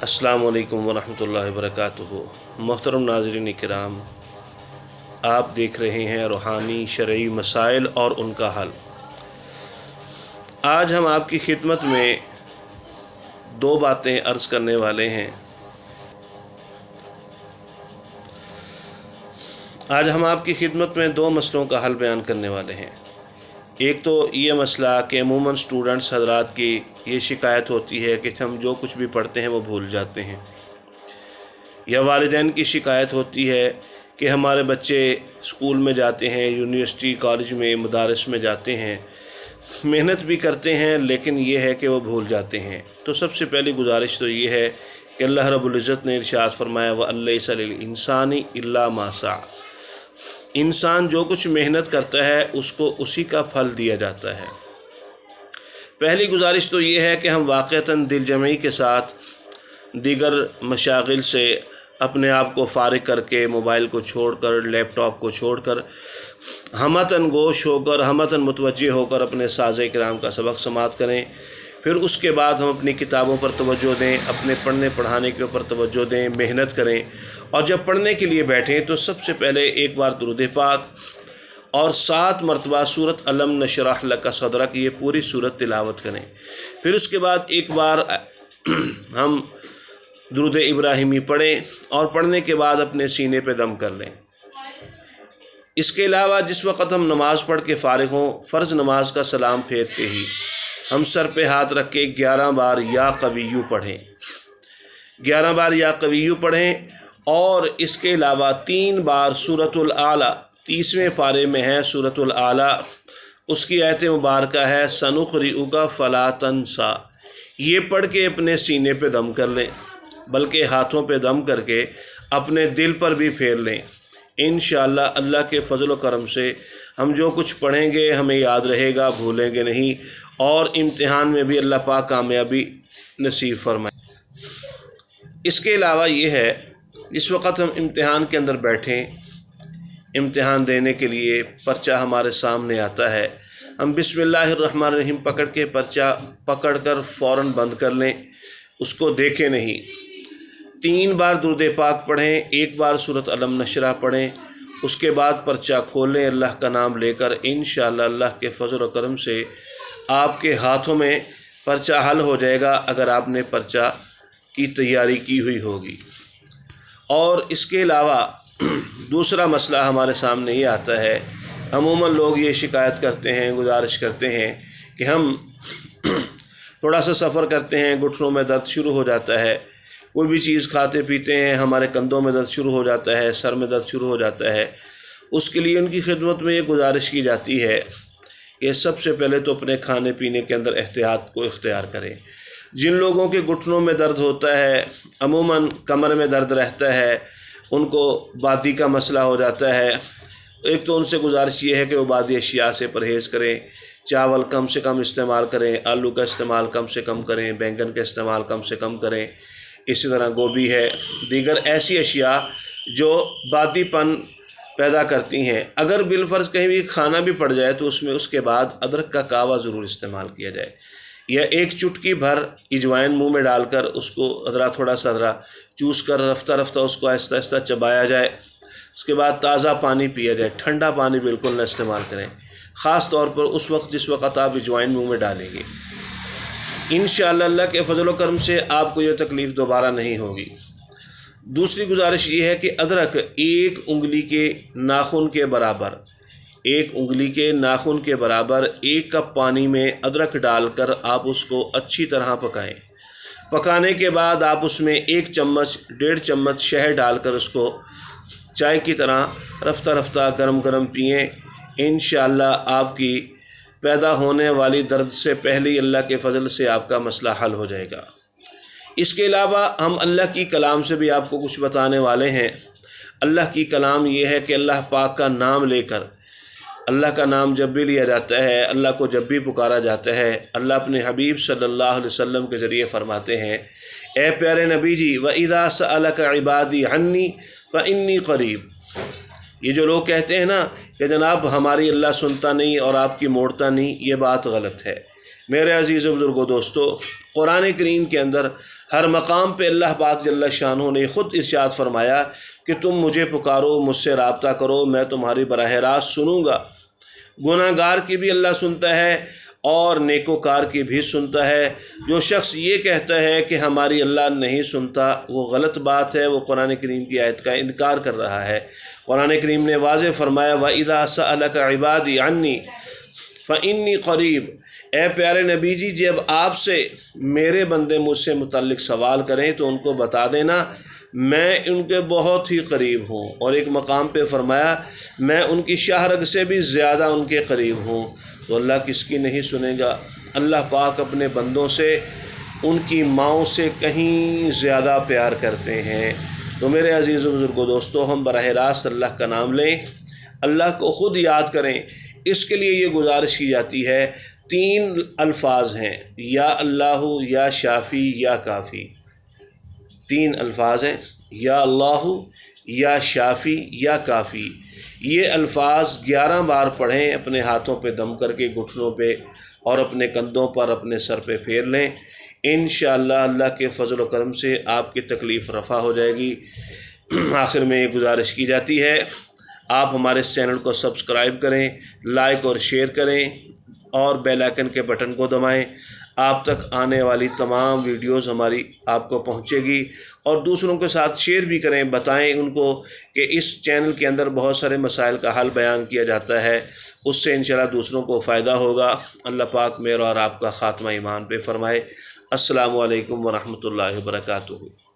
अस्सलामु अलैकुम वरहमतुल्लाहि वबरकातुहू। मोहतरम नाज़रीन किराम, आप देख रहे हैं रूहानी शरई मसाइल और उनका हल। आज हम आपकी खिदमत में दो बातें अर्ज़ करने वाले हैं। आज हम आपकी खिदमत में दो मसलों का हल बयान करने वाले हैं। एक तो ये मसला कि अमूमन स्टूडेंट्स हज़रात की ये शिकायत होती है कि हम जो कुछ भी पढ़ते हैं वो भूल जाते हैं, या वालिदैन की शिकायत होती है कि हमारे बच्चे स्कूल में जाते हैं, यूनिवर्सिटी कॉलेज में मदारस में जाते हैं, मेहनत भी करते हैं, लेकिन ये है कि वो भूल जाते हैं। तो सबसे पहली गुजारिश तो ये है कि अल्लाह रब्बुल इज़्ज़त ने इरशाद फरमाया व लैसा लिल इंसानी इल्ला मा सा। इंसान जो कुछ मेहनत करता है उसको उसी का फल दिया जाता है। पहली गुजारिश तो ये है कि हम वाक़तन दिलजमई के साथ दीगर मशागिल से अपने आप को फ़ारिग करके, मोबाइल को छोड़कर, लैपटॉप को छोड़कर, हमतन गोश होकर, हमतन मुतवज्जे होकर अपने साज़े किराम का सबक समाअत करें। फिर उसके बाद हम अपनी किताबों पर तवज्जो दें, अपने पढ़ने पढ़ाने के ऊपर तवज्जो दें, मेहनत करें। और जब पढ़ने के लिए बैठें तो सबसे पहले एक बार दुरूद पाक और 7 मरतबा सूरत अलम नशरह लका सदरक, ये पूरी सूरत तिलावत करें। फिर उसके बाद एक बार हम दुरूद इब्राहिमी पढ़ें और पढ़ने के बाद अपने सीने पे दम कर लें। इसके अलावा जिस वक़्त हम नमाज़ पढ़ के फ़ारिग हों, फ़र्ज़ नमाज का सलाम फेरते ही हम सर पे हाथ रख के 11 बार या कविय्यू पढ़ें, 11 बार या कविय्यू पढ़ें। और इसके अलावा 3 बार सूरतुल आला, 30वें पारे में है सूरतुल आला, उसकी आयत मुबारक है सनुक़रिउका फ़ला तंसा। ये पढ़ के अपने सीने पे दम कर लें, बल्कि हाथों पे दम करके अपने दिल पर भी फेर लें। इंशाअल्लाह अल्लाह के फ़ज़ल व करम से हम जो कुछ पढ़ेंगे हमें याद रहेगा, भूलेंगे नहीं, और इम्तिहान में भी अल्लाह पाक कामयाबी नसीब फरमाए। इसके अलावा ये है, जिस वक़्त हम इम्तिहान के अंदर बैठें, इम्तिहान देने के लिए पर्चा हमारे सामने आता है, हम बिस्मिल्लाहिर्रहमानिर्रहीम पकड़ के पर्चा पकड़ कर फ़ौरन बंद कर लें, उसको देखें नहीं। 3 बार दुरूद पाक पढ़ें, 1 बार सूरत अलम नशरह पढ़ें, उसके बाद पर्चा खोलें अल्लाह का नाम लेकर। इंशाअल्लाह अल्लाह के फ़ज़ल व करम से आपके हाथों में पर्चा हल हो जाएगा, अगर आपने पर्चा की तैयारी की हुई होगी। और इसके अलावा दूसरा मसला हमारे सामने ये आता है, अमूमन लोग ये शिकायत करते हैं, गुजारिश करते हैं कि हम थोड़ा सा सफ़र करते हैं, घुटनों में दर्द शुरू हो जाता है, कोई भी चीज़ खाते पीते हैं हमारे कंधों में दर्द शुरू हो जाता है, सर में दर्द शुरू हो जाता है। उसके लिए उनकी खिदमत में ये गुजारिश की जाती है कि सबसे पहले तो अपने खाने पीने के अंदर एहतियात को इख्तियार करें। जिन लोगों के घुटनों में दर्द होता है, अमूमन कमर में दर्द रहता है, उनको बादी का मसला हो जाता है, एक तो उनसे गुजारिश ये है कि वो बादी अशिया से परहेज़ करें, चावल कम से कम इस्तेमाल करें, आलू का इस्तेमाल कम से कम करें, बैंगन का इस्तेमाल कम से कम करें। इसी तरह गोभी है, दीगर ऐसी अशिया जो बादीपन पैदा करती हैं। अगर बिलफ़र्ज़ कहीं भी खाना भी पड़ जाए तो उसमें उसके बाद अदरक का कावा ज़रूर इस्तेमाल किया जाए, या एक चुटकी भर अजवाइन मुंह में डालकर उसको थोड़ा सा चूस कर रफ्ता रफ्ता उसको आहिस्ता आहिस्ता चबाया जाए। उसके बाद ताज़ा पानी पिया जाए, ठंडा पानी बिल्कुल न इस्तेमाल करें, ख़ास तौर पर उस वक्त जिस वक्त आप अजवाइन मुंह में डालेंगे। इंशाअल्लाह अल्लाह के फ़ज़ल व करम से आपको ये तकलीफ़ दोबारा नहीं होगी। दूसरी गुजारिश ये है कि अदरक 1 उंगली के नाखून के बराबर, 1 उंगली के नाखून के बराबर 1 कप पानी में अदरक डालकर आप उसको अच्छी तरह पकाएं। पकाने के बाद आप उसमें 1 चम्मच 1.5 चम्मच शहद डालकर उसको चाय की तरह रफ्ता रफ्ता गरम गरम पिएँ। इंशाअल्लाह आपकी पैदा होने वाली दर्द से पहले ही अल्लाह के फ़ज़ल से आपका मसला हल हो जाएगा। इसके अलावा हम अल्लाह की कलाम से भी आपको कुछ बताने वाले हैं। अल्लाह की कलाम ये है कि अल्लाह पाक का नाम लेकर, अल्लाह का नाम जब भी लिया जाता है, अल्लाह को जब भी पुकारा जाता है, अल्लाह अपने हबीब सल्लल्लाहु अलैहि वसल्लम के ज़रिए फ़रमाते हैं, ए प्यारे नबी जी, व इज़ा सअलका इबादी अन्नी फ़इन्नी क़रीब। ये जो लोग कहते हैं ना कि जनाब हमारी अल्लाह सुनता नहीं और आपकी मोड़ता नहीं, ये बात गलत है। मेरे अज़ीज़ बुज़ुर्गों दोस्तों, قرآن کریم کے اندر ہر مقام پہ اللہ پاک جل شانہ نے خود ارشاد فرمایا کہ تم مجھے پکارو، مجھ سے رابطہ کرو، میں تمہاری براہ راست سنوں گا۔ گناہ گار کی بھی اللہ سنتا ہے اور نیکوکار کی بھی سنتا ہے۔ جو شخص یہ کہتا ہے کہ ہماری اللہ نہیں سنتا، وہ غلط بات ہے، وہ قرآن کریم کی آیت کا انکار کر رہا ہے۔ قرآن کریم نے واضح فرمایا وَإِذَا سَأَلَكَ عِبَادِي عَنِّي فَإِنِّي قَرِيبٌ۔ اے پیارے نبی جی، جب آپ سے میرے بندے مجھ سے متعلق سوال کریں تو ان کو بتا دینا میں ان کے بہت ہی قریب ہوں، اور ایک مقام پہ فرمایا میں ان کی شاہ رگ سے بھی زیادہ ان کے قریب ہوں۔ تو اللہ کس کی نہیں سنے گا؟ اللہ پاک اپنے بندوں سے ان کی ماؤں سے کہیں زیادہ پیار کرتے ہیں۔ تو میرے عزیز و بزرگوں دوستو، ہم براہ راست اللہ کا نام لیں، اللہ کو خود یاد کریں۔ اس کے لیے یہ گزارش کی جاتی ہے، 3 الفاظ ہیں، یا اللہ، یا شافی، یا کافی۔ 3 الفاظ ہیں، یا اللہ، یا شافی، یا کافی۔ یہ الفاظ 11 بار پڑھیں، اپنے ہاتھوں پہ دم کر کے، گھٹنوں پہ اور اپنے کندھوں پر، اپنے سر پہ پھیر لیں۔ انشاءاللہ اللہ کے فضل و کرم سے آپ کی تکلیف رفع ہو جائے گی۔ آخر میں یہ گزارش کی جاتی ہے، آپ ہمارے اس چینل کو سبسکرائب کریں، لائک اور شیئر کریں اور بیل آئیکن کے بٹن کو دبائیں۔ آپ تک آنے والی تمام ویڈیوز ہماری آپ کو پہنچے گی، اور دوسروں کے ساتھ شیئر بھی کریں، بتائیں ان کو کہ اس چینل کے اندر بہت سارے مسائل کا حل بیان کیا جاتا ہے، اس سے انشاءاللہ دوسروں کو فائدہ ہوگا۔ اللہ پاک میرا اور آپ کا خاتمہ ایمان پہ فرمائے۔ السلام علیکم ورحمۃ اللہ وبرکاتہ۔